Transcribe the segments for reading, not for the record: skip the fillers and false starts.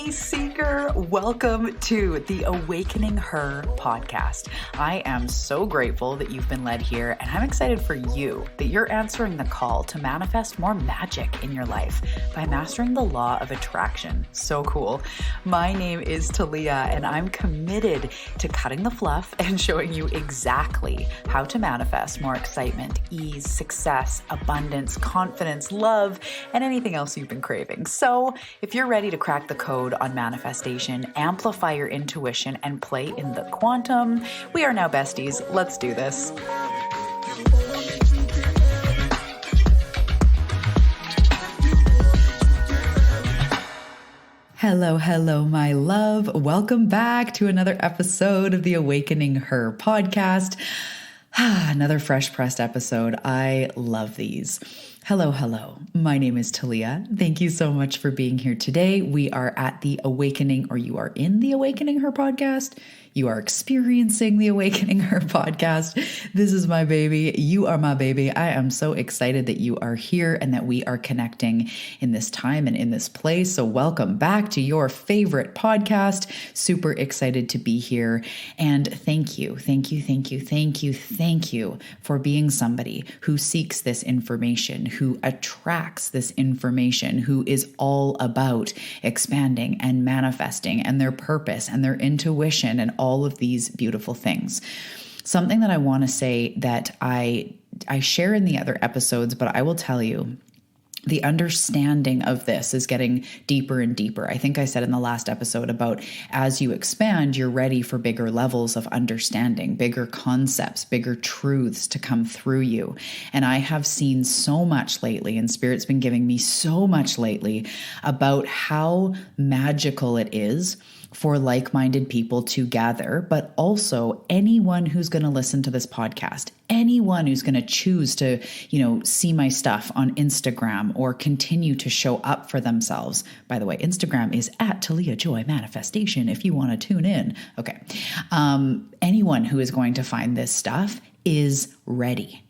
Peace Seeker. Welcome to the Awakening Her podcast. I am so grateful that you've been led here, and I'm excited for you that you're answering the call to manifest more magic in your life by mastering the law of attraction. So cool. My name is Talia, and I'm committed to cutting the fluff and showing you exactly how to manifest more excitement, ease, success, abundance, confidence, love, and anything else you've been craving. So if you're ready to crack the code on manifestation, amplify your intuition, and play in the quantum, we are now besties. Let's do this. Hello, my love. Welcome back to another episode of the Awakening Her podcast. Another fresh pressed episode. I love these. Hello. My name is Talia. Thank you so much for being here today. We are at the Awakening, or you are in the Awakening Her podcast. You are experiencing the Awakening Her podcast. This is my baby. You are my baby. I am so excited that you are here and that we are connecting in this time and in this place. So welcome back to your favorite podcast. Super excited to be here. And thank you for being somebody who seeks this information, who attracts this information, who is all about expanding and manifesting and their purpose and their intuition and all of these beautiful things. Something that I want to say that I share in the other episodes, but I will tell you, the understanding of this is getting deeper and deeper. I think I said in the last episode about as you expand, you're ready for bigger levels of understanding, bigger concepts, bigger truths to come through you. And I have seen so much lately, and Spirit's been giving me so much lately about how magical it is for like-minded people to gather, but also anyone who's going to listen to this podcast, anyone who's going to choose to, see my stuff on Instagram or continue to show up for themselves. By the way, Instagram is at Talia Joy Manifestation if you want to tune in. Okay. Anyone who is going to find this stuff is ready.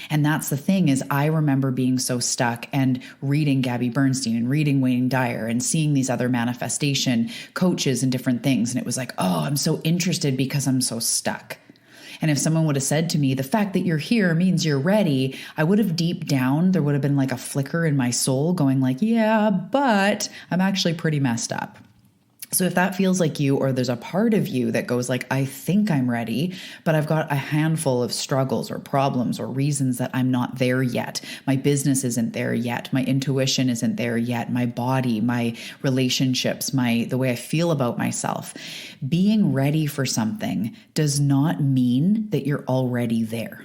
And that's the thing is I remember being so stuck and reading Gabby Bernstein and reading Wayne Dyer and seeing these other manifestation coaches and different things. And it was like, oh, I'm so interested because I'm so stuck. And if someone would have said to me, the fact that you're here means you're ready, I would have deep down, there would have been like a flicker in my soul going like, yeah, but I'm actually pretty messed up. So if that feels like you, or there's a part of you that goes like, I think I'm ready, but I've got a handful of struggles or problems or reasons that I'm not there yet. My business isn't there yet. My intuition isn't there yet. My body, my relationships, the way I feel about myself. Being ready for something does not mean that you're already there.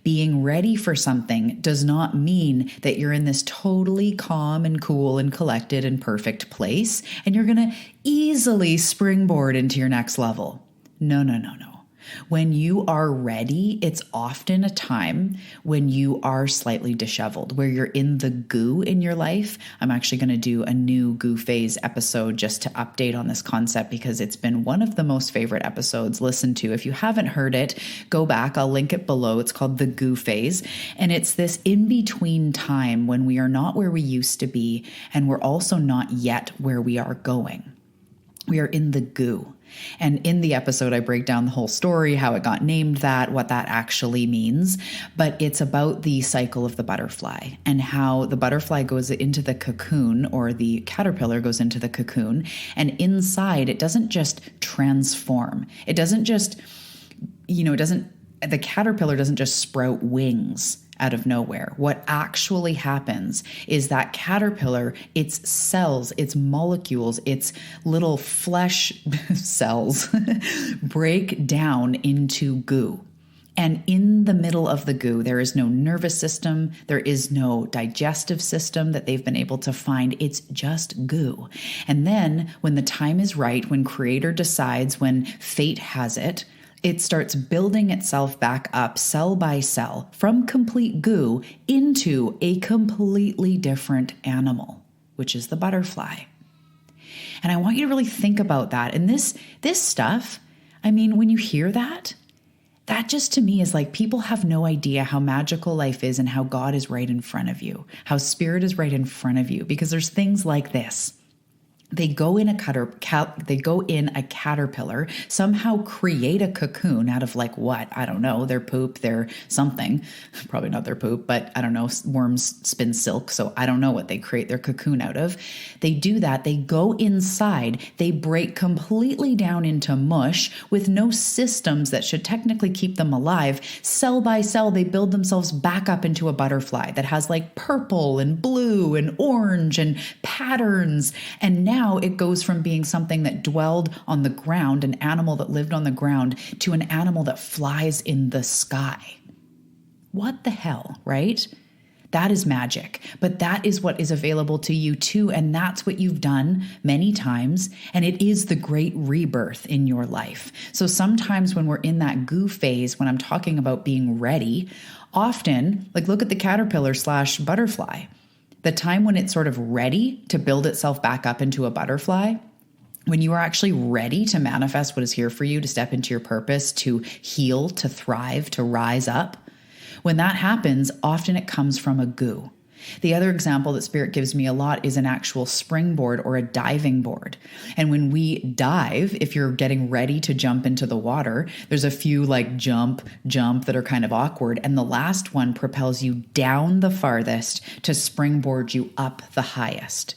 Being ready for something does not mean that you're in this totally calm and cool and collected and perfect place and you're going to easily springboard into your next level. No. When you are ready, it's often a time when you are slightly disheveled, where you're in the goo in your life. I'm actually going to do a new goo phase episode just to update on this concept because it's been one of the most favorite episodes listened to. If you haven't heard it, go back. I'll link it below. It's called the goo phase. And it's this in-between time when we are not where we used to be and we're also not yet where we are going. We are in the goo. And in the episode, I break down the whole story, how it got named that, what that actually means. But it's about the cycle of the butterfly and how the butterfly goes into the cocoon, or the caterpillar goes into the cocoon. And inside, it doesn't just transform. It doesn't just, the caterpillar doesn't just sprout wings out of nowhere. What actually happens is that caterpillar, its cells, its molecules, its little flesh cells break down into goo. And in the middle of the goo, there is no nervous system. There is no digestive system that they've been able to find. It's just goo. And then when the time is right, when Creator decides, when fate has it, it starts building itself back up cell by cell from complete goo into a completely different animal, which is the butterfly. And I want you to really think about that. And this stuff, when you hear that just to me is like people have no idea how magical life is and how God is right in front of you, how Spirit is right in front of you, because there's things like this. They go in a caterpillar, somehow create a cocoon out of like what? I don't know, their poop, their something. Probably not their poop, but I don't know, worms spin silk, so I don't know what they create their cocoon out of. They do that, they go inside, they break completely down into mush with no systems that should technically keep them alive. Cell by cell, they build themselves back up into a butterfly that has like purple and blue and orange and patterns. And now it goes from being something that dwelled on the ground, an animal that lived on the ground, to an animal that flies in the sky. What the hell, right? That is magic, but that is what is available to you too. And that's what you've done many times. And it is the great rebirth in your life. So sometimes when we're in that goo phase, when I'm talking about being ready, often, like look at the caterpillar / butterfly. The time when it's sort of ready to build itself back up into a butterfly, when you are actually ready to manifest what is here for you, to step into your purpose, to heal, to thrive, to rise up, when that happens, often it comes from a goo. The other example that Spirit gives me a lot is an actual springboard or a diving board. And when we dive, if you're getting ready to jump into the water, there's a few like jump that are kind of awkward. And the last one propels you down the farthest to springboard you up the highest.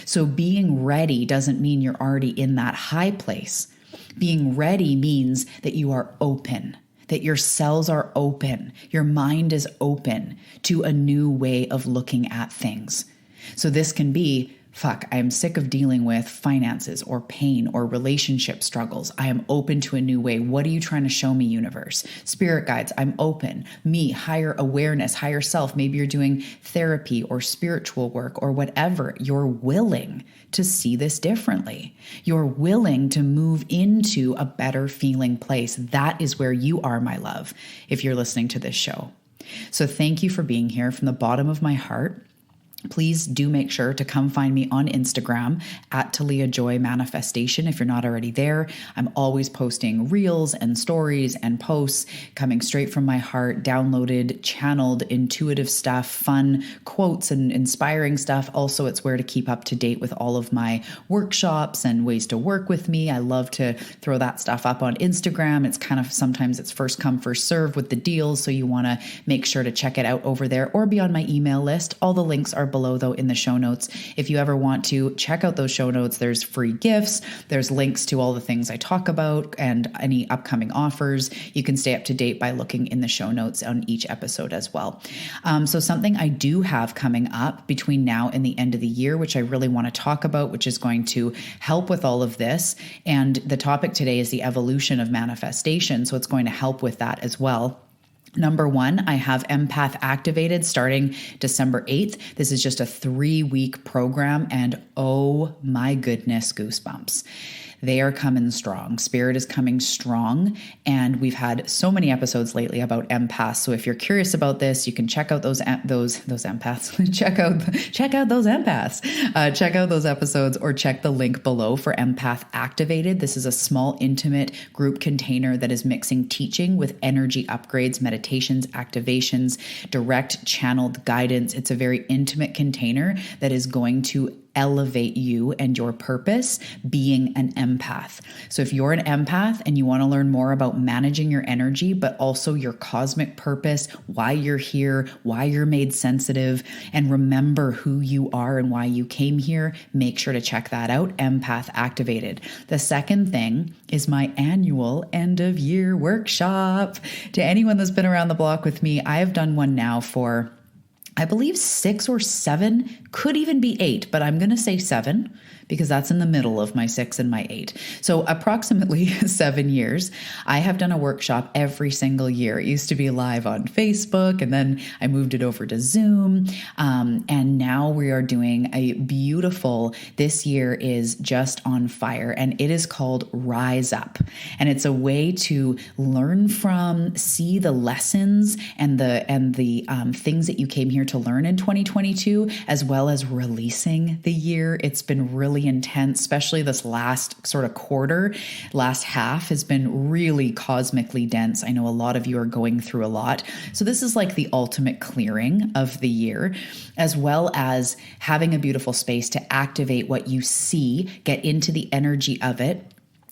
So being ready doesn't mean you're already in that high place. Being ready means that you are open, that your cells are open, your mind is open to a new way of looking at things. So this can be, I am sick of dealing with finances or pain or relationship struggles. I am open to a new way. What are you trying to show me, universe? Spirit guides, I'm open. Me, higher awareness, higher self. Maybe you're doing therapy or spiritual work or whatever. You're willing to see this differently. You're willing to move into a better feeling place. That is where you are, my love, if you're listening to this show. So thank you for being here from the bottom of my heart. Please do make sure to come find me on Instagram at Talia Joy Manifestation. If you're not already there, I'm always posting reels and stories and posts coming straight from my heart, downloaded, channeled, intuitive stuff, fun quotes and inspiring stuff. Also, it's where to keep up to date with all of my workshops and ways to work with me. I love to throw that stuff up on Instagram. It's kind of sometimes it's first come, first serve with the deals. So you want to make sure to check it out over there or be on my email list. All the links are below though in the show notes. If you ever want to check out those show notes, there's free gifts, there's links to all the things I talk about and any upcoming offers. You can stay up to date by looking in the show notes on each episode as well. So something I do have coming up between now and the end of the year, which I really want to talk about, which is going to help with all of this. And the topic today is the evolution of manifestation. So it's going to help with that as well. Number one, I have Empath activated starting December 8th. This is just a 3-week program and oh my goodness, goosebumps. They are coming strong. Spirit is coming strong. And we've had so many episodes lately about empaths. So if you're curious about this, you can check out those empaths. check out those empaths. Check out those episodes or check the link below for Empath Activated. This is a small, intimate group container that is mixing teaching with energy upgrades, meditations, activations, direct channeled guidance. It's a very intimate container that is going to elevate you and your purpose being an empath. So if you're an empath and you want to learn more about managing your energy, but also your cosmic purpose, why you're here, why you're made sensitive, and remember who you are and why you came here, make sure to check that out, Empath Activated. The second thing is my annual end of year workshop. To anyone that's been around the block with me, I have done one now for I believe 6 or 7, could even be 8, but I'm going to say 7 because that's in the middle of my 6 and my 8. So approximately 7 years, I have done a workshop every single year. It used to be live on Facebook, and then I moved it over to Zoom. And now we are doing a beautiful, this year is just on fire, and it is called Rise Up. And it's a way to learn from, see the lessons and the things that you came here here to learn in 2022, as well as releasing the year. It's been really intense, especially this last sort of quarter. Last half has been really cosmically dense. I know a lot of you are going through a lot. So this is like the ultimate clearing of the year, as well as having a beautiful space to activate what you see, get into the energy of it.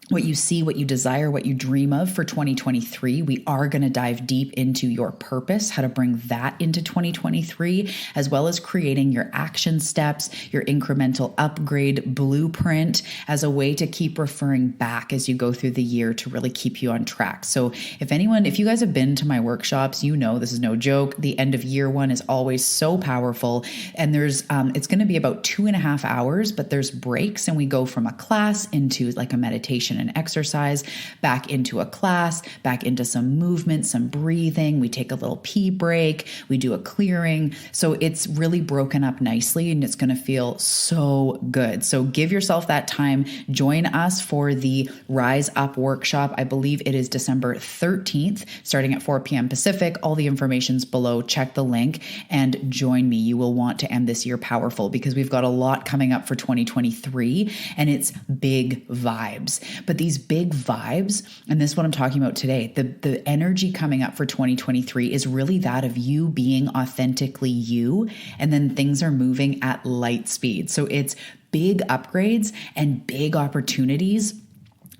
What you see, what you desire, what you dream of for 2023. We are going to dive deep into your purpose, how to bring that into 2023, as well as creating your action steps, your incremental upgrade blueprint as a way to keep referring back as you go through the year to really keep you on track. So if you guys have been to my workshops, you know this is no joke. The end of year one is always so powerful. And it's going to be about 2.5 hours, but there's breaks, and we go from a class into like a meditation and exercise, back into a class, back into some movement, some breathing. We take a little pee break. We do a clearing. So it's really broken up nicely, and it's going to feel so good. So give yourself that time. Join us for the Rise Up workshop. I believe it is December 13th, starting at 4 p.m. Pacific. All the information's below. Check the link and join me. You will want to end this year powerful, because we've got a lot coming up for 2023, and it's big vibes. But these big vibes, and this is what I'm talking about today, the energy coming up for 2023 is really that of you being authentically you, and then things are moving at light speed. So it's big upgrades and big opportunities.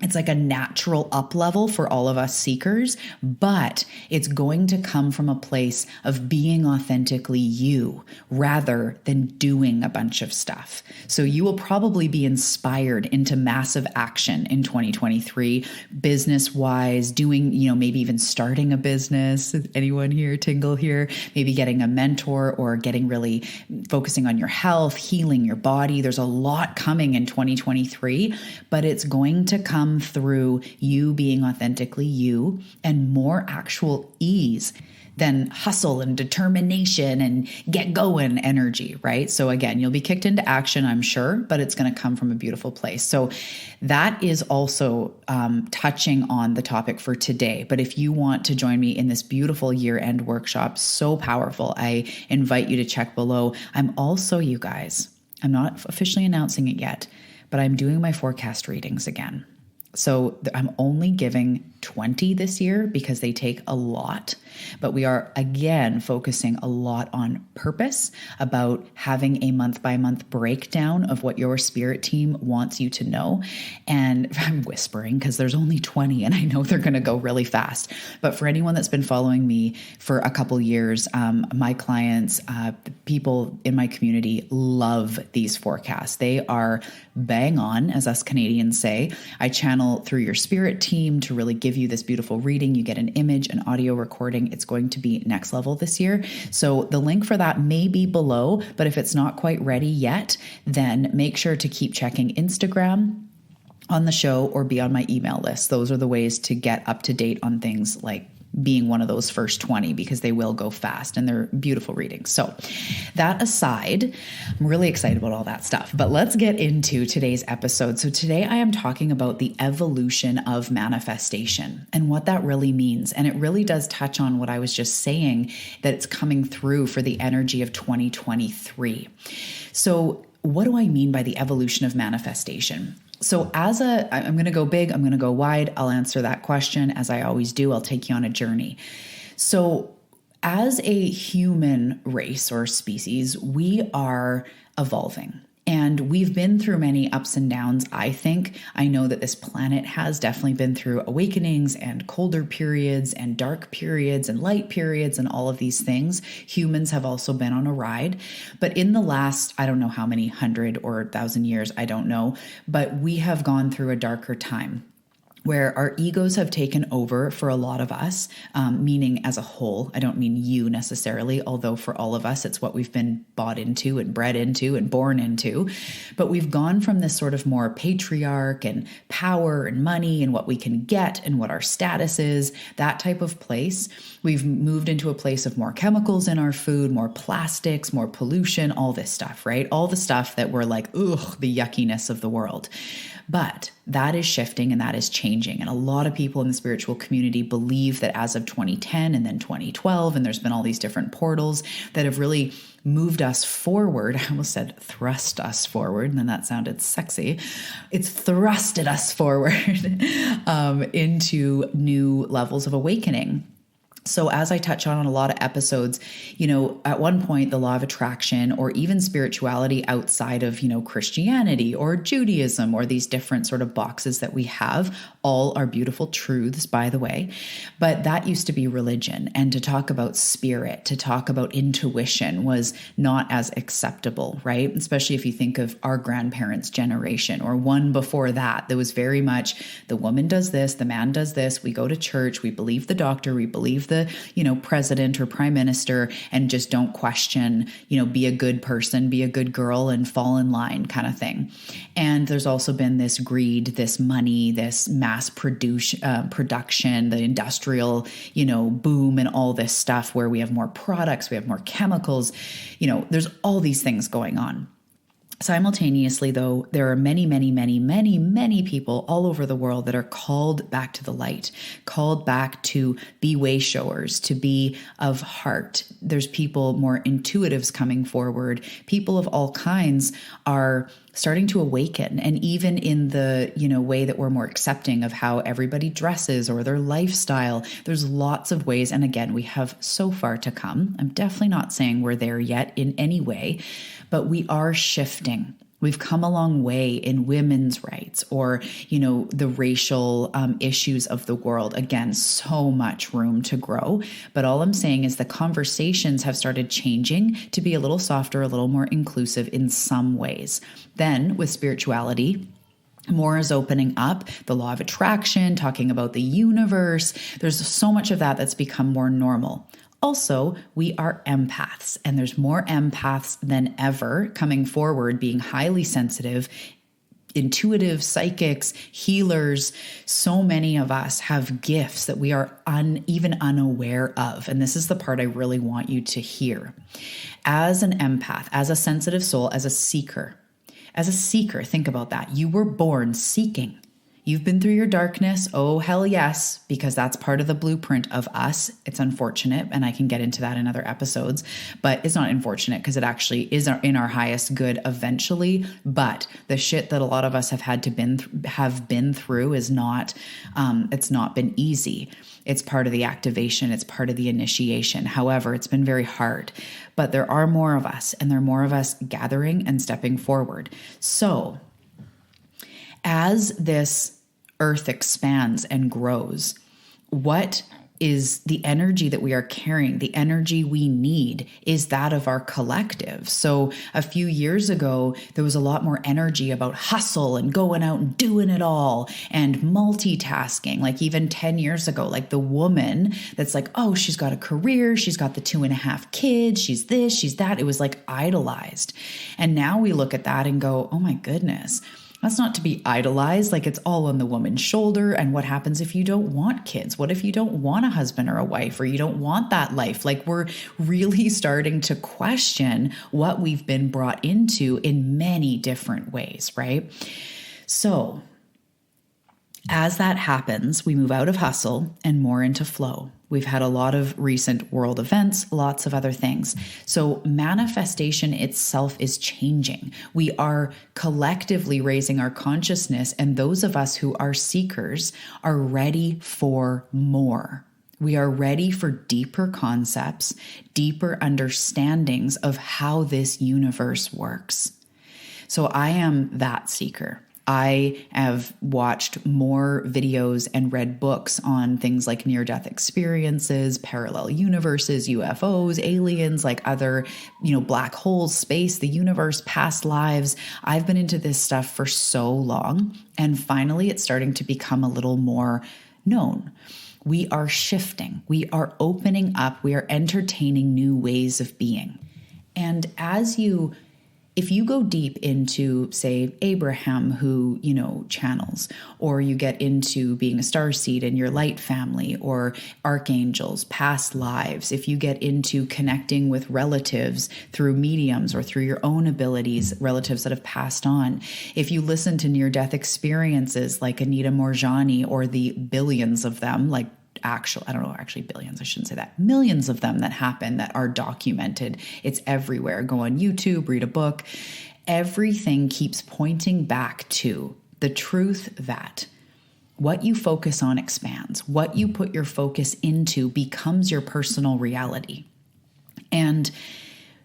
It's like a natural up level for all of us seekers, but it's going to come from a place of being authentically you rather than doing a bunch of stuff. So you will probably be inspired into massive action in 2023, business-wise, doing, maybe even starting a business. Anyone here, tingle here? Maybe getting a mentor, or getting really focusing on your health, healing your body. There's a lot coming in 2023, but it's going to come through you being authentically you, and more actual ease than hustle and determination and get going energy, right? So again, you'll be kicked into action, I'm sure, but it's going to come from a beautiful place. So that is also touching on the topic for today. But if you want to join me in this beautiful year-end workshop, so powerful, I invite you to check below. I'm also, you guys, I'm not officially announcing it yet, but I'm doing my forecast readings again. So I'm only giving 20 this year because they take a lot, but we are again focusing a lot on purpose, about having a month by month breakdown of what your spirit team wants you to know. And I'm whispering because there's only 20 and I know they're going to go really fast. But for anyone that's been following me for a couple years, my clients, people in my community love these forecasts. They are bang on, as us Canadians say. I channel through your spirit team to really give you this beautiful reading. You get an image, an audio recording. It's going to be next level this year. So the link for that may be below, but if it's not quite ready yet, then make sure to keep checking Instagram on the show or be on my email list. Those are the ways to get up to date on things like being one of those first 20, because they will go fast and they're beautiful readings. So that aside, I'm really excited about all that stuff, but let's get into today's episode. So today I am talking about the evolution of manifestation and what that really means. And it really does touch on what I was just saying, that it's coming through for the energy of 2023. So what do I mean by the evolution of manifestation? So I'm going to go big, I'm going to go wide. I'll answer that question as I always do. I'll take you on a journey. So as a human race or species, we are evolving. And we've been through many ups and downs, I think. I know that this planet has definitely been through awakenings and colder periods and dark periods and light periods and all of these things. Humans have also been on a ride. But in the last, I don't know how many 100 or 1,000 years, I don't know, but we have gone through a darker time, where our egos have taken over for a lot of us, meaning as a whole. I don't mean you necessarily, although for all of us, it's what we've been bought into and bred into and born into. But we've gone from this sort of more patriarch and power and money and what we can get and what our status is, that type of place. We've moved into a place of more chemicals in our food, more plastics, more pollution, all this stuff, right? All the stuff that we're like, ugh, the yuckiness of the world. But that is shifting and that is changing. And a lot of people in the spiritual community believe that as of 2010 and then 2012, and there's been all these different portals that have really moved us forward. I almost said thrust us forward, and then that sounded sexy. It's thrusted us forward into new levels of awakening. So as I touch on a lot of episodes, at one point, the law of attraction or even spirituality outside of, Christianity or Judaism or these different sort of boxes that we have, all are beautiful truths, by the way. But that used to be religion. And to talk about spirit, to talk about intuition was not as acceptable, right? Especially if you think of our grandparents' generation or one before that, there was very much the woman does this, the man does this, we go to church, we believe the doctor, we believe the, president or prime minister, and just don't question, be a good person, be a good girl and fall in line kind of thing. And there's also been this greed, this money, this mass production, the industrial, boom and all this stuff where we have more products, we have more chemicals, there's all these things going on. Simultaneously, though, there are many, many, many, many, many people all over the world that are called back to the light, called back to be way showers, to be of heart. There's people, more intuitives coming forward. People of all kinds are starting to awaken. And even in the, way that we're more accepting of how everybody dresses or their lifestyle, there's lots of ways. And again, we have so far to come. I'm definitely not saying we're there yet in any way, but we are shifting. We've come a long way in women's rights or, the racial issues of the world. Again, so much room to grow. But all I'm saying is the conversations have started changing to be a little softer, a little more inclusive in some ways. Then with spirituality, more is opening up, the law of attraction, talking about the universe. There's so much of that that's become more normal. Also, we are empaths, and there's more empaths than ever coming forward, being highly sensitive, intuitive, psychics, healers. So many of us have gifts that we are even unaware of. And this is the part I really want you to hear. As an empath, as a sensitive soul, as a seeker, think about that. You were born seeking. You've been through your darkness. Oh, hell yes, because that's part of the blueprint of us. It's unfortunate, and I can get into that in other episodes, but it's not unfortunate because it actually is in our highest good eventually. But the shit that a lot of us have been through is not, it's not been easy. It's part of the activation. It's part of the initiation. However, it's been very hard, but there are more of us, and there are more of us gathering and stepping forward. So as this earth expands and grows, what is the energy that we are carrying? The energy we need is that of our collective. So a few years ago, there was a lot more energy about hustle and going out and doing it all and multitasking. Like even 10 years ago, like the woman that's like, oh, she's got a career, she's got the 2.5 kids, she's this, she's that. It was like idolized. And now we look at that and go, oh my goodness, that's not to be idolized. Like it's all on the woman's shoulder. And what happens if you don't want kids? What if you don't want a husband or a wife, or you don't want that life? Like we're really starting to question what we've been brought into in many different ways, right? So as that happens, we move out of hustle and more into flow. We've had a lot of recent world events, lots of other things. So manifestation itself is changing. We are collectively raising our consciousness, and those of us who are seekers are ready for more. We are ready for deeper concepts, deeper understandings of how this universe works. So I am that seeker. I have watched more videos and read books on things like near-death experiences, parallel universes, UFOs, aliens, like other, black holes, space, the universe, past lives. I've been into this stuff for so long, and finally it's starting to become a little more known. We are shifting. We are opening up. We are entertaining new ways of being. And as you if you go deep into, say, Abraham, who, channels, or you get into being a starseed in your light family, or archangels, past lives, if you get into connecting with relatives through mediums or through your own abilities, relatives that have passed on, if you listen to near-death experiences like Anita Morjani, or the billions of them, actually billions, I shouldn't say that, millions of them that happen that are documented. It's everywhere. Go on YouTube, read a book. Everything keeps pointing back to the truth that what you focus on expands. What you put your focus into becomes your personal reality. And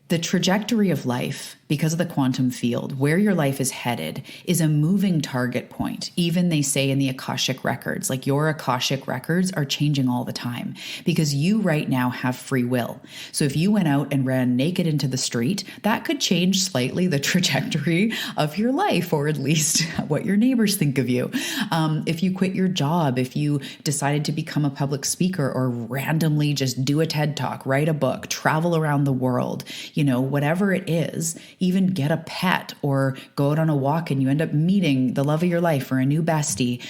the trajectory of life, because of the quantum field, where your life is headed, is a moving target point. Even they say in the Akashic records, like your Akashic records are changing all the time because you right now have free will. So if you went out and ran naked into the street, that could change slightly the trajectory of your life, or at least what your neighbors think of you. If you quit your job, if you decided to become a public speaker, or randomly just do a TED Talk, write a book, travel around the world, whatever it is, even get a pet or go out on a walk and you end up meeting the love of your life or a new bestie.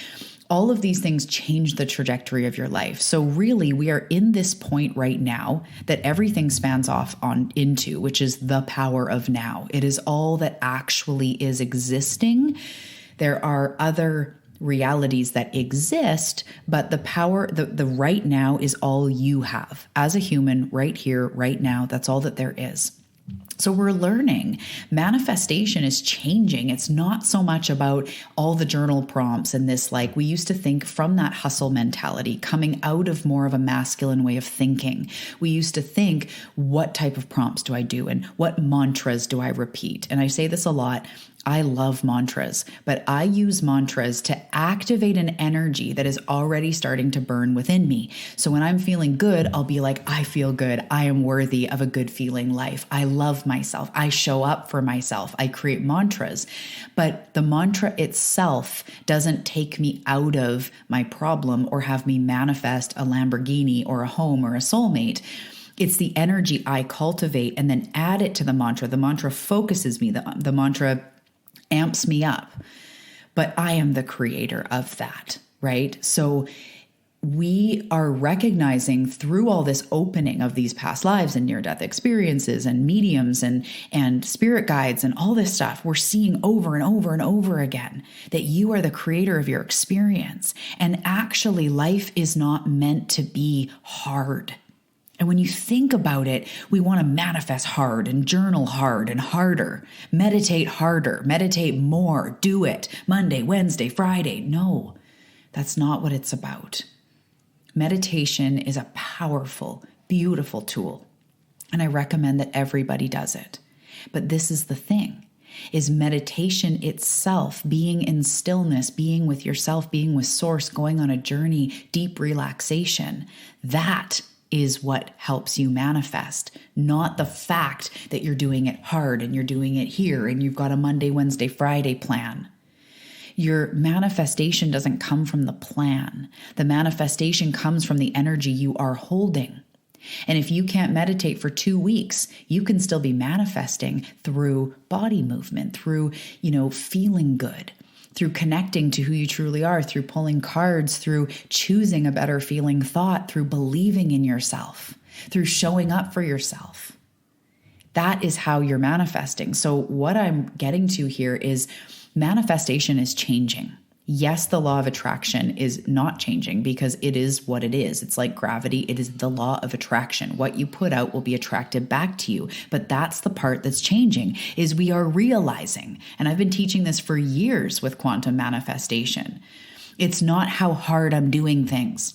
All of these things change the trajectory of your life. So really, we are in this point right now that everything spans off into, which is the power of now. It is all that actually is existing. There are other realities that exist, but the power, the right now is all you have as a human right here, right now. That's all that there is. So we're learning. Manifestation is changing. It's not so much about all the journal prompts and this, we used to think from that hustle mentality, coming out of more of a masculine way of thinking. We used to think, what type of prompts do I do? And what mantras do I repeat? And I say this a lot. I love mantras, but I use mantras to activate an energy that is already starting to burn within me. So when I'm feeling good, I'll be like, I feel good. I am worthy of a good feeling life. I love myself. I show up for myself. I create mantras, but the mantra itself doesn't take me out of my problem or have me manifest a Lamborghini or a home or a soulmate. It's the energy I cultivate and then add it to the mantra. The mantra focuses me. The mantra amps me up, but I am the creator of that, right? So we are recognizing through all this opening of these past lives and near-death experiences and mediums and spirit guides and all this stuff, we're seeing over and over and over again that you are the creator of your experience. And actually, life is not meant to be hard. And when you think about it, we want to manifest hard and journal hard and harder, meditate harder, meditate more, do it Monday, Wednesday, Friday. No, that's not what it's about. Meditation is a powerful, beautiful tool, and I recommend that everybody does it. But this is the thing, is meditation itself, being in stillness, being with yourself, being with source, going on a journey, deep relaxation, that is what helps you manifest, not the fact that you're doing it hard and you're doing it here and you've got a Monday, Wednesday, Friday plan. Your manifestation doesn't come from the plan. The manifestation comes from the energy you are holding. And if you can't meditate for 2 weeks, you can still be manifesting through body movement, through, feeling good, through connecting to who you truly are, through pulling cards, through choosing a better feeling thought, through believing in yourself, through showing up for yourself. That is how you're manifesting. So what I'm getting to here is manifestation is changing. Yes, the law of attraction is not changing because it is what it is. It's like gravity. It is the law of attraction. What you put out will be attracted back to you. But that's the part that's changing, is we are realizing, and I've been teaching this for years with quantum manifestation. It's not how hard I'm doing things.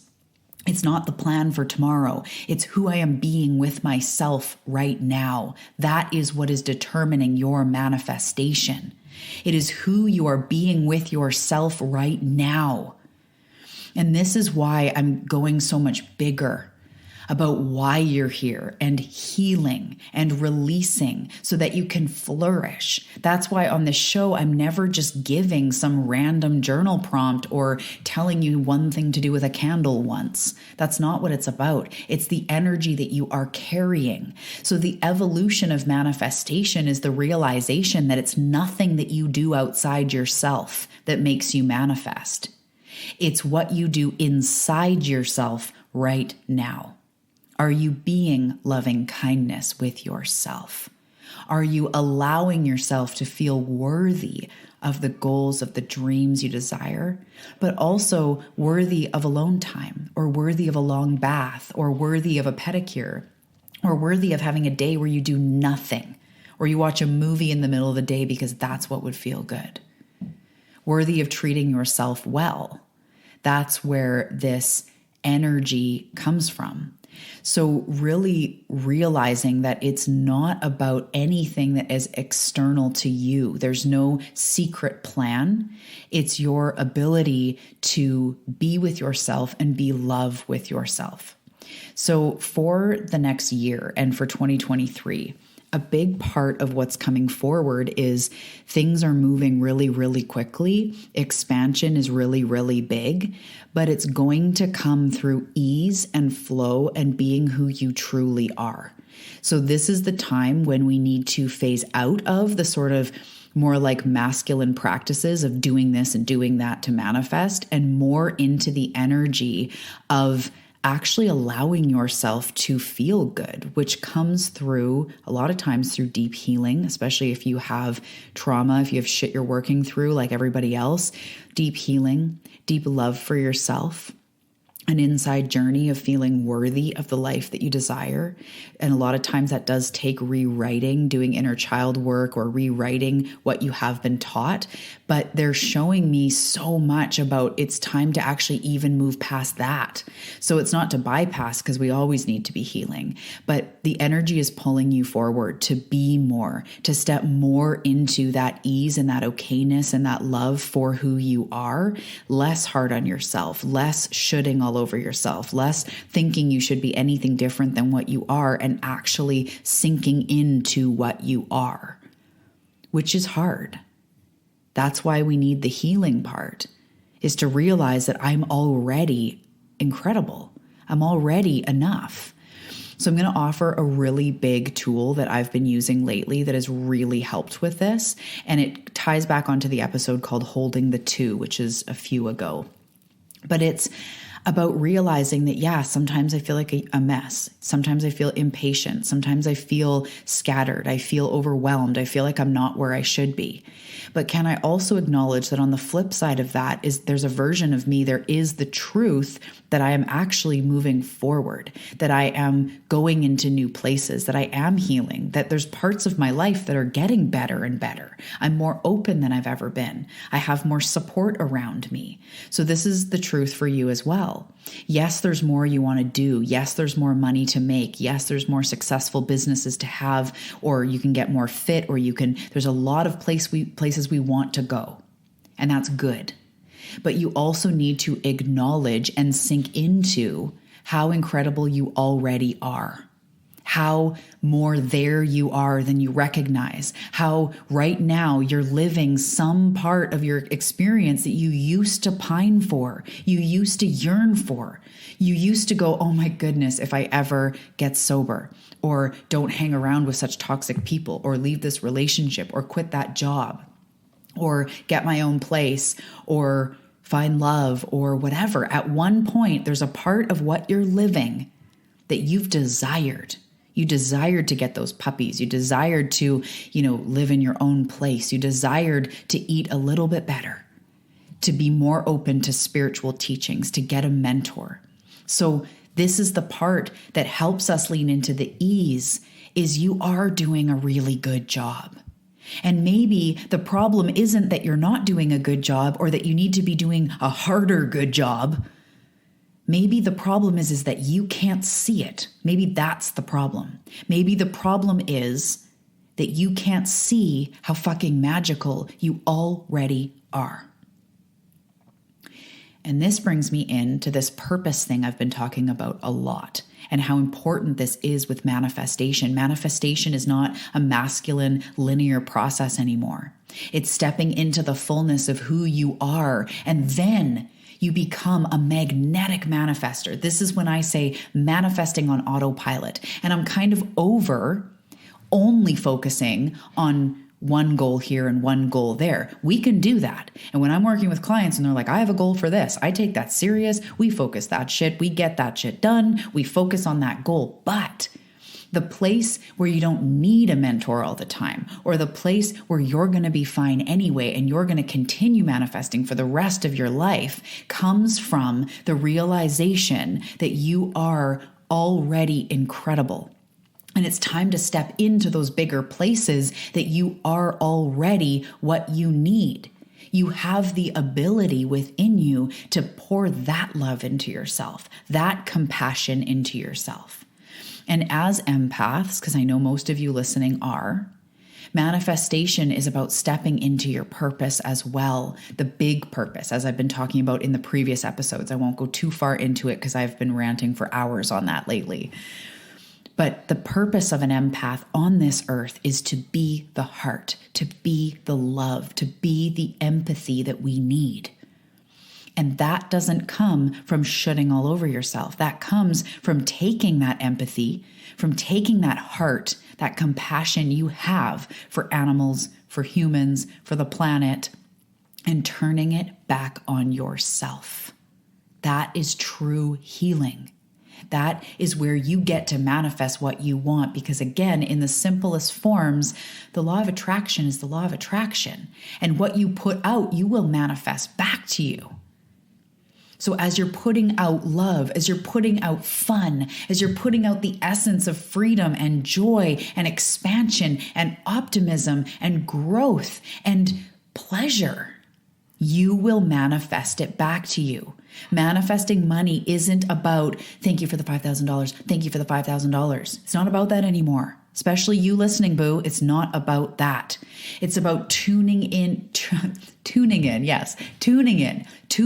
It's not the plan for tomorrow. It's who I am being with myself right now. That is what is determining your manifestation. It is who you are being with yourself right now. And this is why I'm going so much bigger. about why you're here and healing and releasing so that you can flourish. That's why on this show, I'm never just giving some random journal prompt or telling you one thing to do with a candle once. That's not what it's about. It's the energy that you are carrying. So the evolution of manifestation is the realization that it's nothing that you do outside yourself that makes you manifest. It's what you do inside yourself right now. Are you being loving kindness with yourself? Are you allowing yourself to feel worthy of the goals, of the dreams you desire, but also worthy of alone time, or worthy of a long bath, or worthy of a pedicure, or worthy of having a day where you do nothing, or you watch a movie in the middle of the day because that's what would feel good? Worthy of treating yourself well. That's where this energy comes from. So really realizing that it's not about anything that is external to you. There's no secret plan. It's your ability to be with yourself and be love with yourself. So for the next year and for 2023, a big part of what's coming forward is things are moving really, really quickly. Expansion is really, really big, but it's going to come through ease and flow and being who you truly are. So this is the time when we need to phase out of the sort of more like masculine practices of doing this and doing that to manifest, and more into the energy of actually allowing yourself to feel good, which comes through a lot of times through deep healing, especially if you have trauma, if you have shit you're working through like everybody else. Deep healing, deep love for yourself, an inside journey of feeling worthy of the life that you desire. And a lot of times that does take rewriting, doing inner child work or rewriting what you have been taught. But they're showing me so much about it's time to actually even move past that. So it's not to bypass, because we always need to be healing, but the energy is pulling you forward to be more, to step more into that ease and that okayness and that love for who you are, less hard on yourself, less shoulding all over yourself, less thinking you should be anything different than what you are, and actually sinking into what you are, which is hard. That's why we need the healing part, is to realize that I'm already incredible. I'm already enough. So I'm going to offer a really big tool that I've been using lately that has really helped with this. And it ties back onto the episode called Holding the Two, which is a few ago. But it's about realizing that, yeah, sometimes I feel like a mess. Sometimes I feel impatient. Sometimes I feel scattered. I feel overwhelmed. I feel like I'm not where I should be. But can I also acknowledge that on the flip side of that is there's a version of me, there is the truth that I am actually moving forward, that I am going into new places, that I am healing, that there's parts of my life that are getting better and better. I'm more open than I've ever been. I have more support around me. So this is the truth for you as well. Yes, there's more you want to do. Yes, there's more money to make. Yes, there's more successful businesses to have, or you can get more fit, or there's a lot of places we want to go. And that's good. But you also need to acknowledge and sink into how incredible you already are. How more there you are than you recognize. How right now you're living some part of your experience that you used to pine for, you used to yearn for. You used to go, oh my goodness, if I ever get sober, or don't hang around with such toxic people, or leave this relationship, or quit that job, or get my own place, or find love, or whatever. At one point, there's a part of what you're living that you've desired. You desired to get those puppies. You desired to, live in your own place. You desired to eat a little bit better, to be more open to spiritual teachings, to get a mentor. So this is the part that helps us lean into the ease, is you are doing a really good job. And maybe the problem isn't that you're not doing a good job, or that you need to be doing a harder good job. Maybe the problem is that you can't see it. Maybe that's the problem. Maybe the problem is that you can't see how fucking magical you already are. And this brings me into this purpose thing I've been talking about a lot, and how important this is with manifestation. Manifestation is not a masculine linear process anymore. It's stepping into the fullness of who you are, and then you become a magnetic manifester. This is when I say manifesting on autopilot. And I'm kind of over only focusing on one goal here and one goal there. We can do that. And when I'm working with clients and they're like, I have a goal for this, I take that serious. We focus that shit. We get that shit done. We focus on that goal. But the place where you don't need a mentor all the time, or the place where you're going to be fine anyway, and you're going to continue manifesting for the rest of your life, comes from the realization that you are already incredible. And it's time to step into those bigger places that you are already what you need. You have the ability within you to pour that love into yourself, that compassion into yourself. And as empaths, because I know most of you listening are, manifestation is about stepping into your purpose as well, the big purpose, as I've been talking about in the previous episodes. I won't go too far into it because I've been ranting for hours on that lately. But the purpose of an empath on this earth is to be the heart, to be the love, to be the empathy that we need. And that doesn't come from shooting all over yourself. That comes from taking that empathy, from taking that heart, that compassion you have for animals, for humans, for the planet, and turning it back on yourself. That is true healing. That is where you get to manifest what you want. Because again, in the simplest forms, the law of attraction is the law of attraction. And what you put out, you will manifest back to you. So as you're putting out love, as you're putting out fun, as you're putting out the essence of freedom and joy and expansion and optimism and growth and pleasure, you will manifest it back to you. Manifesting money isn't about, thank you for the $5,000. Thank you for the $5,000. It's not about that anymore. Especially you listening, boo. It's not about that. It's about tuning in to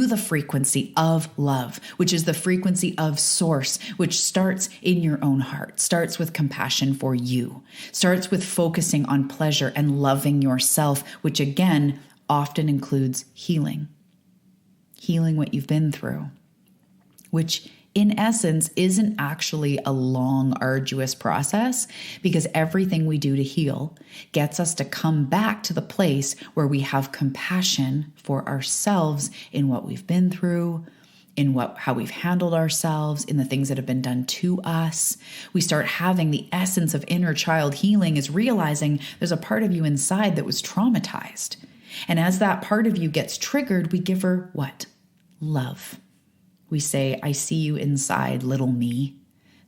the frequency of love, which is the frequency of source, which starts in your own heart, starts with compassion for you, starts with focusing on pleasure and loving yourself, which again, often includes healing what you've been through, which in essence isn't actually a long, arduous process, because everything we do to heal gets us to come back to the place where we have compassion for ourselves in what we've been through, in how we've handled ourselves, in the things that have been done to us. We start having the essence of inner child healing, is realizing there's a part of you inside that was traumatized. And as that part of you gets triggered, we give her what? Love. We say, I see you inside, little me,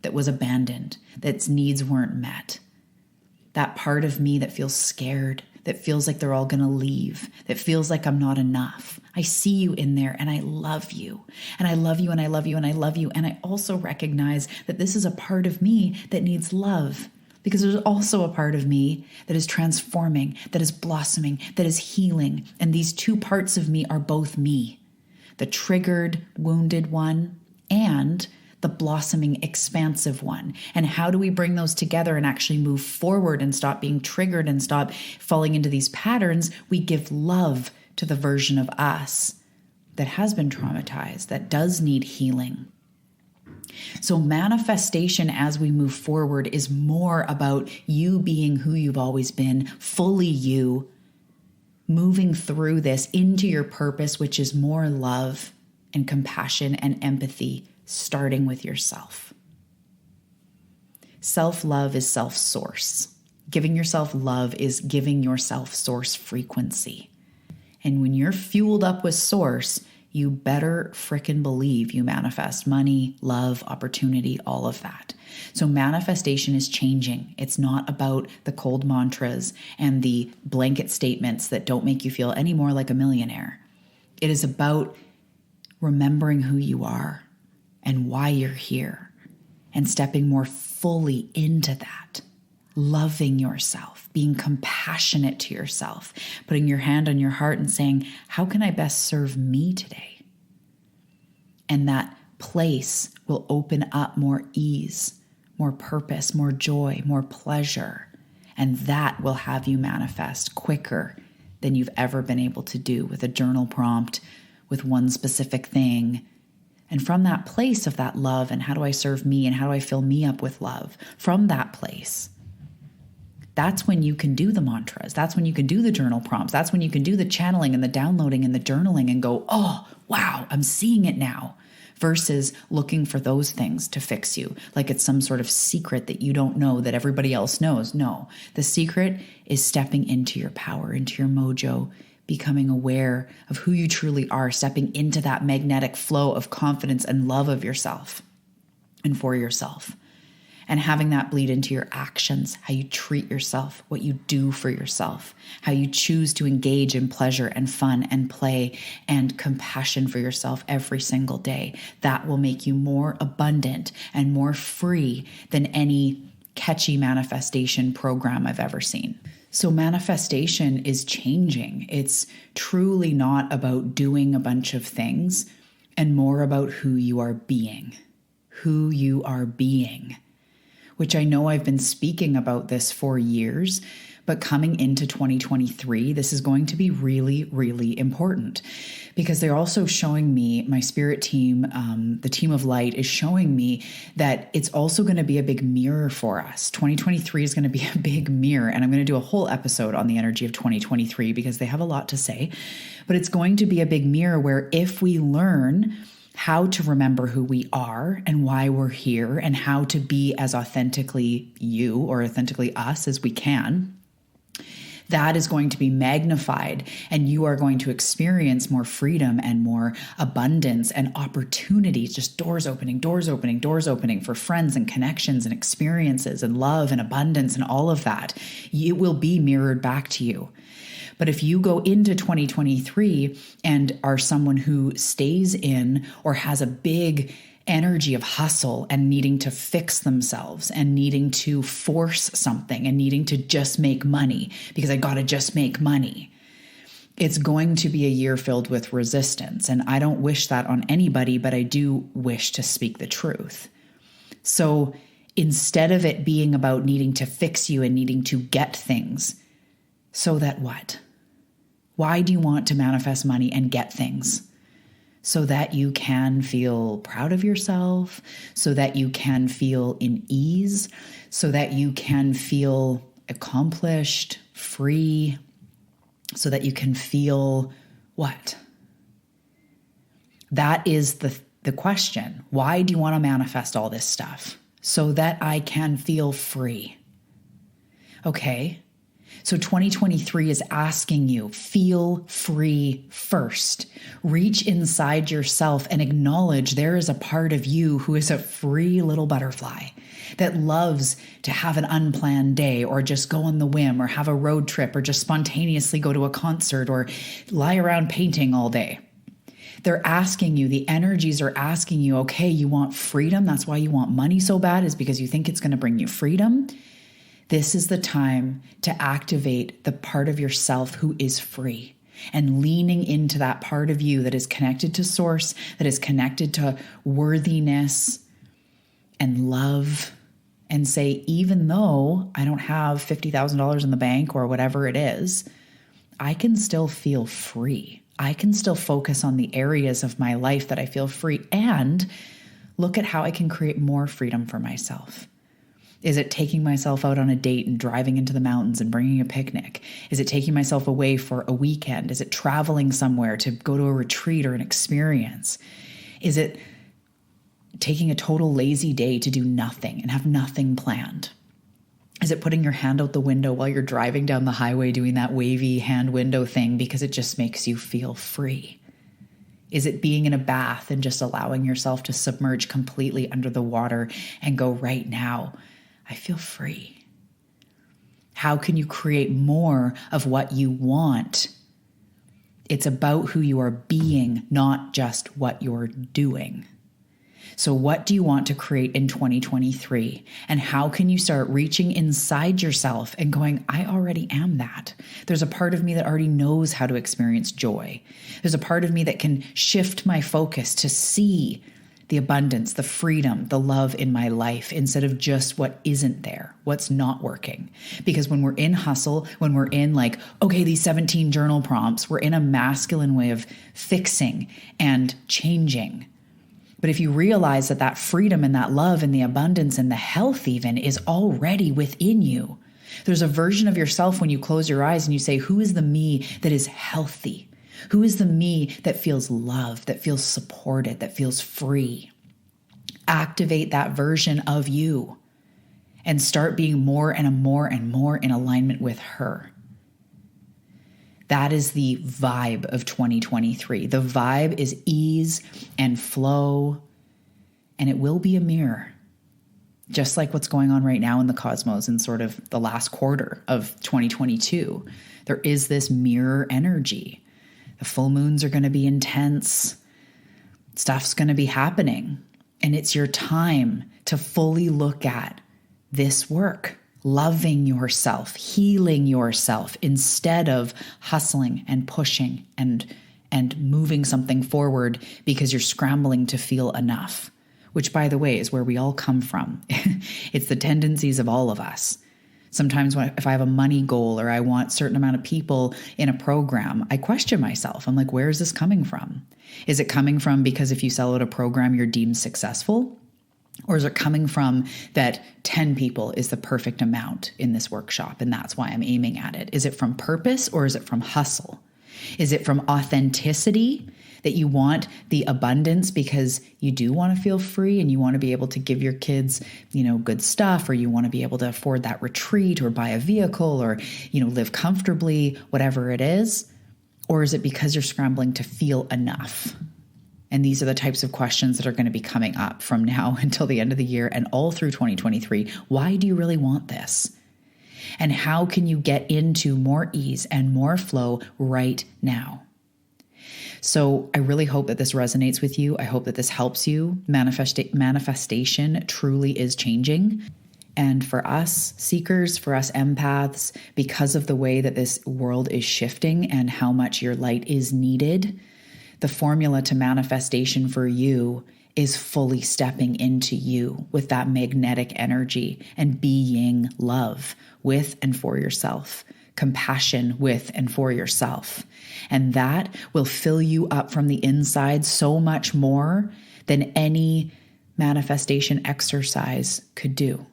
that was abandoned, that its needs weren't met. That part of me that feels scared, that feels like they're all going to leave, that feels like I'm not enough. I see you in there and I love you. And I love you and I love you and I love you. And I also recognize that this is a part of me that needs love. Because there's also a part of me that is transforming, that is blossoming, that is healing. And these two parts of me are both me. The triggered, wounded one and the blossoming, expansive one. And how do we bring those together and actually move forward and stop being triggered and stop falling into these patterns? We give love to the version of us that has been traumatized, that does need healing. So manifestation as we move forward is more about you being who you've always been, fully you, moving through this into your purpose, which is more love and compassion and empathy, starting with yourself. Self-love is self-source. Giving yourself love is giving yourself source frequency. And when you're fueled up with source, you better frickin' believe you manifest money, love, opportunity, all of that. So manifestation is changing. It's not about the cold mantras and the blanket statements that don't make you feel any more like a millionaire. It is about remembering who you are and why you're here and stepping more fully into that. Loving yourself, being compassionate to yourself, putting your hand on your heart and saying, how can I best serve me today? And that place will open up more ease, more purpose, more joy, more pleasure. And that will have you manifest quicker than you've ever been able to do with a journal prompt, with one specific thing. And from that place of that love and how do I serve me and how do I fill me up with love, from that place, that's when you can do the mantras. That's when you can do the journal prompts. That's when you can do the channeling and the downloading and the journaling and go, oh, wow, I'm seeing it now. Versus looking for those things to fix you, like it's some sort of secret that you don't know that everybody else knows. No, the secret is stepping into your power, into your mojo, becoming aware of who you truly are, stepping into that magnetic flow of confidence and love of yourself and for yourself. And having that bleed into your actions, how you treat yourself, what you do for yourself, how you choose to engage in pleasure and fun and play and compassion for yourself every single day. That will make you more abundant and more free than any catchy manifestation program I've ever seen. So manifestation is changing. It's truly not about doing a bunch of things and more about who you are being. Who you are being. Which I know I've been speaking about this for years, but coming into 2023, this is going to be really, really important because they're also showing me, my spirit team, the team of light is showing me that it's also going to be a big mirror for us. 2023 is going to be a big mirror, and I'm going to do a whole episode on the energy of 2023 because they have a lot to say, but it's going to be a big mirror where if we learn how to remember who we are and why we're here and how to be as authentically you or authentically us as we can, that is going to be magnified and you are going to experience more freedom and more abundance and opportunities, just doors opening for friends and connections and experiences and love and abundance and all of that. It will be mirrored back to you. But if you go into 2023 and are someone who stays in or has a big energy of hustle and needing to fix themselves and needing to force something and needing to just make money because I got to just make money, it's going to be a year filled with resistance. And I don't wish that on anybody, but I do wish to speak the truth. So instead of it being about needing to fix you and needing to get things, so that what? Why do you want to manifest money and get things? So that you can feel proud of yourself, so that you can feel in ease, so that you can feel accomplished, free, so that you can feel what? That is the question. Why do you want to manifest all this stuff? So that I can feel free. Okay. So 2023 is asking you, feel free first. Reach inside yourself and acknowledge there is a part of you who is a free little butterfly that loves to have an unplanned day or just go on the whim or have a road trip or just spontaneously go to a concert or lie around painting all day. They're asking you, the energies are asking you, okay, you want freedom. That's why you want money so bad, is because you think it's going to bring you freedom. This is the time to activate the part of yourself who is free and leaning into that part of you that is connected to source, that is connected to worthiness and love, and say, even though I don't have $50,000 in the bank or whatever it is, I can still feel free. I can still focus on the areas of my life that I feel free and look at how I can create more freedom for myself. Is it taking myself out on a date and driving into the mountains and bringing a picnic? Is it taking myself away for a weekend? Is it traveling somewhere to go to a retreat or an experience? Is it taking a total lazy day to do nothing and have nothing planned? Is it putting your hand out the window while you're driving down the highway doing that wavy hand window thing because it just makes you feel free? Is it being in a bath and just allowing yourself to submerge completely under the water and go, right now, I feel free? How can you create more of what you want? It's about who you are being, not just what you're doing. So what do you want to create in 2023? And how can you start reaching inside yourself and going, I already am that. There's a part of me that already knows how to experience joy. There's a part of me that can shift my focus to see the abundance, the freedom, the love in my life instead of just what isn't there, what's not working. Because when we're in hustle, when we're in like, okay, these 17 journal prompts, we're in a masculine way of fixing and changing. But if you realize that that freedom and that love and the abundance and the health even is already within you, there's a version of yourself when you close your eyes and you say, who is the me that is healthy? Who is the me that feels loved, that feels supported, that feels free? Activate that version of you and start being more and more and more in alignment with her. That is the vibe of 2023. The vibe is ease and flow, and it will be a mirror. Just like what's going on right now in the cosmos in sort of the last quarter of 2022, there is this mirror energy. The full moons are going to be intense. Stuff's going to be happening. And it's your time to fully look at this work, loving yourself, healing yourself instead of hustling and pushing and moving something forward because you're scrambling to feel enough, which, by the way, is where we all come from. It's the tendencies of all of us. Sometimes if I have a money goal or I want a certain amount of people in a program, I question myself. I'm like, where is this coming from? Is it coming from because if you sell out a program, you're deemed successful? Or is it coming from that 10 people is the perfect amount in this workshop and that's why I'm aiming at it? Is it from purpose or is it from hustle? Is it from authenticity? That you want the abundance because you do want to feel free and you want to be able to give your kids, good stuff, or you want to be able to afford that retreat or buy a vehicle or, live comfortably, whatever it is? Or is it because you're scrambling to feel enough? And these are the types of questions that are going to be coming up from now until the end of the year and all through 2023. Why do you really want this? And how can you get into more ease and more flow right now? So I really hope that this resonates with you. I hope that this helps you. Manifestation truly is changing. And for us seekers, for us empaths, because of the way that this world is shifting and how much your light is needed, the formula to manifestation for you is fully stepping into you with that magnetic energy and being love with and for yourself. Compassion with and for yourself. And that will fill you up from the inside so much more than any manifestation exercise could do.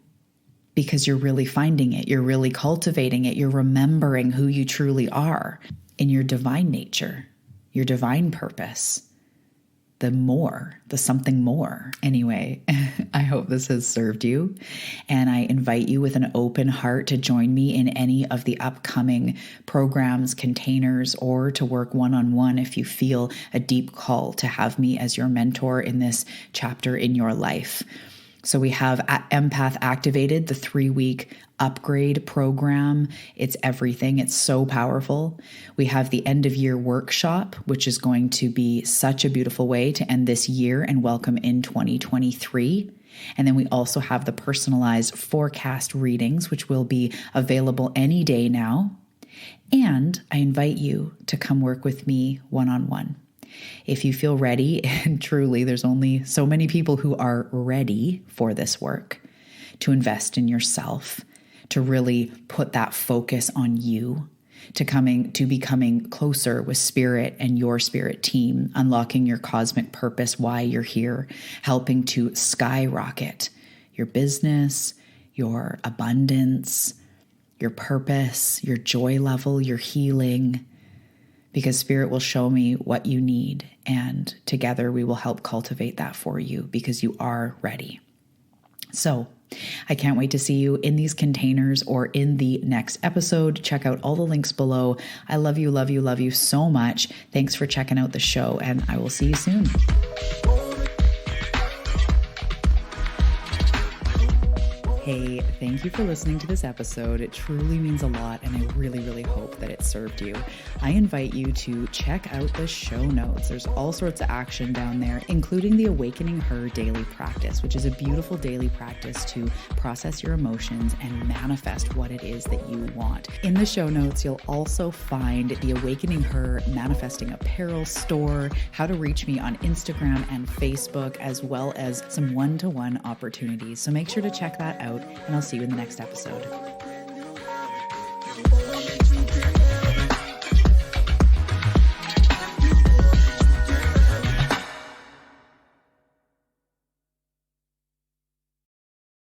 Because you're really finding it, you're really cultivating it, you're remembering who you truly are in your divine nature, your divine purpose. The something more. Anyway, I hope this has served you. And I invite you with an open heart to join me in any of the upcoming programs, containers, or to work one-on-one if you feel a deep call to have me as your mentor in this chapter in your life. So we have Empath Activated, the 3-week upgrade program. It's everything. It's so powerful. We have the end of year workshop, which is going to be such a beautiful way to end this year and welcome in 2023. And then we also have the personalized forecast readings, which will be available any day now. And I invite you to come work with me one-on-one. If you feel ready, and truly there's only so many people who are ready for this work, to invest in yourself, to really put that focus on you, to becoming closer with spirit and your spirit team, unlocking your cosmic purpose, why you're here, helping to skyrocket your business, your abundance, your purpose, your joy level, your healing, because spirit will show me what you need, and together we will help cultivate that for you because you are ready. So I can't wait to see you in these containers or in the next episode. Check out all the links below. I love you, love you, love you so much. Thanks for checking out the show, and I will see you soon. Hey, thank you for listening to this episode. It truly means a lot, and I really, really hope that it served you. I invite you to check out the show notes. There's all sorts of action down there, including the Awakening Her daily practice, which is a beautiful daily practice to process your emotions and manifest what it is that you want. In the show notes, you'll also find the Awakening Her Manifesting Apparel store, how to reach me on Instagram and Facebook, as well as some one-to-one opportunities. So make sure to check that out, and I'll see you in the next episode.